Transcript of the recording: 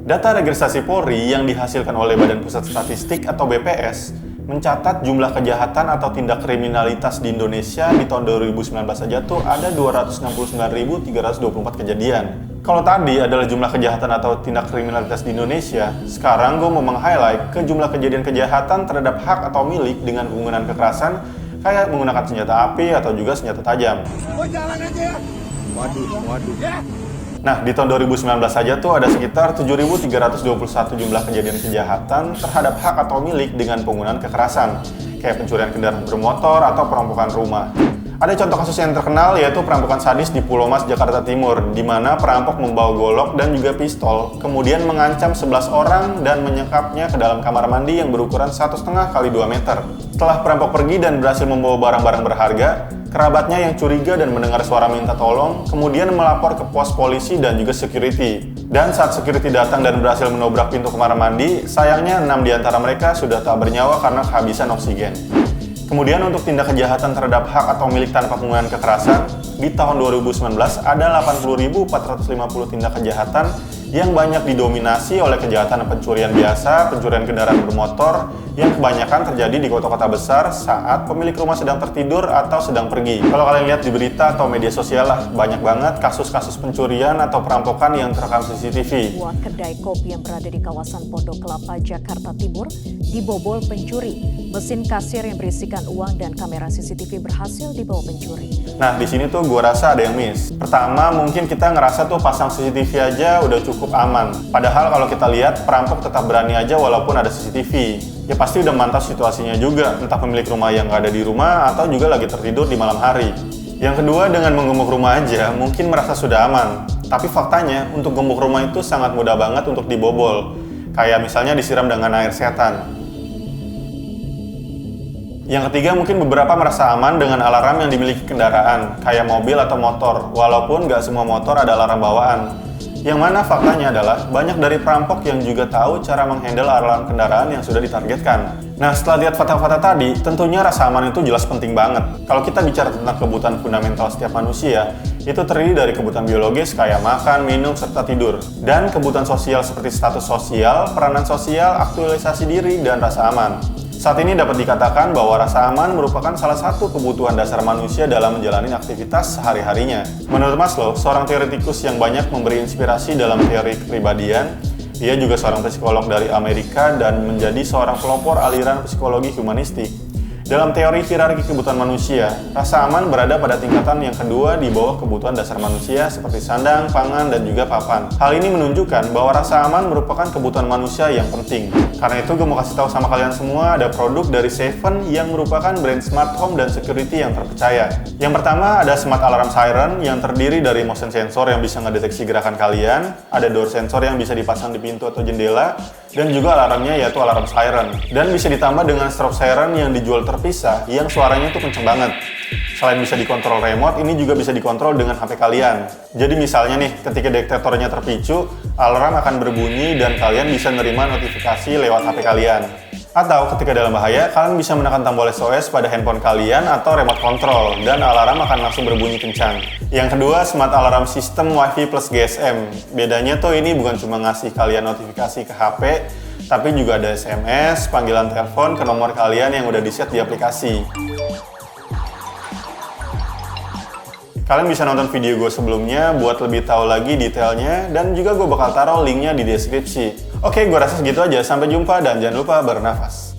Data registrasi Polri yang dihasilkan oleh Badan Pusat Statistik atau BPS mencatat jumlah kejahatan atau tindak kriminalitas di Indonesia di tahun 2019 saja tuh ada 269.324 kejadian. Kalau tadi adalah jumlah kejahatan atau tindak kriminalitas di Indonesia, sekarang gue mau meng-highlight ke jumlah kejadian kejahatan terhadap hak atau milik dengan penggunaan kekerasan kayak menggunakan senjata api atau juga senjata tajam. Oh, jalan aja ya. Waduh. Ya. Nah, di tahun 2019 saja tuh ada sekitar 7.321 jumlah kejadian kejahatan terhadap hak atau milik dengan penggunaan kekerasan, kayak pencurian kendaraan bermotor atau perampokan rumah. Ada contoh kasus yang terkenal yaitu perampokan sadis di Pulau Mas, Jakarta Timur, di mana perampok membawa golok dan juga pistol, kemudian mengancam 11 orang dan menyekapnya ke dalam kamar mandi yang berukuran 1,5 kali 2 meter. Setelah perampok pergi dan berhasil membawa barang-barang berharga, kerabatnya yang curiga dan mendengar suara minta tolong, kemudian melapor ke pos polisi dan juga security. Dan saat security datang dan berhasil menobrak pintu kamar mandi, sayangnya 6 di antara mereka sudah tak bernyawa karena kehabisan oksigen. Kemudian untuk tindak kejahatan terhadap hak atau milik tanpa penggunaan kekerasan, di tahun 2019 ada 80.450 tindak kejahatan yang banyak didominasi oleh kejahatan pencurian biasa, pencurian kendaraan bermotor, yang kebanyakan terjadi di kota-kota besar saat pemilik rumah sedang tertidur atau sedang pergi. Kalau kalian lihat di berita atau media sosial lah, banyak banget kasus-kasus pencurian atau perampokan yang terekam CCTV. Sebuah kedai kopi yang berada di kawasan Pondok Kelapa, Jakarta Timur, dibobol pencuri. Mesin kasir yang berisikan uang dan kamera CCTV berhasil dibawa pencuri. Nah, di sini tuh gue rasa ada yang miss. Pertama, mungkin kita ngerasa tuh pasang CCTV aja udah cukup aman. Padahal kalau kita lihat, perampok tetap berani aja walaupun ada CCTV. Ya pasti udah mantau situasinya juga, entah pemilik rumah yang nggak ada di rumah atau juga lagi tertidur di malam hari. Yang kedua, dengan menggembok rumah aja, mungkin merasa sudah aman. Tapi faktanya, untuk gembok rumah itu sangat mudah banget untuk dibobol. Kayak misalnya disiram dengan air setan. Yang ketiga, mungkin beberapa merasa aman dengan alarm yang dimiliki kendaraan, kayak mobil atau motor, walaupun nggak semua motor ada alarm bawaan. Yang mana faktanya adalah banyak dari perampok yang juga tahu cara menghandle alarm kendaraan yang sudah ditargetkan. Nah, setelah lihat fakta-fakta tadi, tentunya rasa aman itu jelas penting banget. Kalau kita bicara tentang kebutuhan fundamental setiap manusia, itu terdiri dari kebutuhan biologis kayak makan, minum, serta tidur. Dan kebutuhan sosial seperti status sosial, peranan sosial, aktualisasi diri, dan rasa aman. Saat ini dapat dikatakan bahwa rasa aman merupakan salah satu kebutuhan dasar manusia dalam menjalani aktivitas sehari-harinya. Menurut Maslow, seorang teoretikus yang banyak memberi inspirasi dalam teori kepribadian, ia juga seorang psikolog dari Amerika dan menjadi seorang pelopor aliran psikologi humanistik. Dalam teori hierarki kebutuhan manusia, rasa aman berada pada tingkatan yang kedua di bawah kebutuhan dasar manusia seperti sandang, pangan, dan juga papan. Hal ini menunjukkan bahwa rasa aman merupakan kebutuhan manusia yang penting. Karena itu gue mau kasih tahu sama kalian semua ada produk dari Seven yang merupakan brand smart home dan security yang terpercaya. Yang pertama ada Smart Alarm Siren yang terdiri dari motion sensor yang bisa ngedeteksi gerakan kalian, ada door sensor yang bisa dipasang di pintu atau jendela, dan juga alarmnya yaitu alarm siren. Dan bisa ditambah dengan strobe siren yang dijual terpisah yang suaranya tuh kenceng banget. Selain bisa dikontrol remote, ini juga bisa dikontrol dengan HP kalian. Jadi misalnya nih, ketika detektornya terpicu, alarm akan berbunyi dan kalian bisa nerima notifikasi lewat HP kalian. Atau ketika dalam bahaya, kalian bisa menekan tombol SOS pada handphone kalian atau remote control, dan alarm akan langsung berbunyi kencang. Yang kedua, Smart Alarm System Wi-Fi plus GSM. Bedanya tuh ini bukan cuma ngasih kalian notifikasi ke HP, tapi juga ada SMS, panggilan telepon ke nomor kalian yang udah di-set di aplikasi. Kalian bisa nonton video gue sebelumnya buat lebih tahu lagi detailnya, dan juga gue bakal taruh linknya di deskripsi. Oke, gue rasa segitu aja. Sampai jumpa dan jangan lupa bernafas.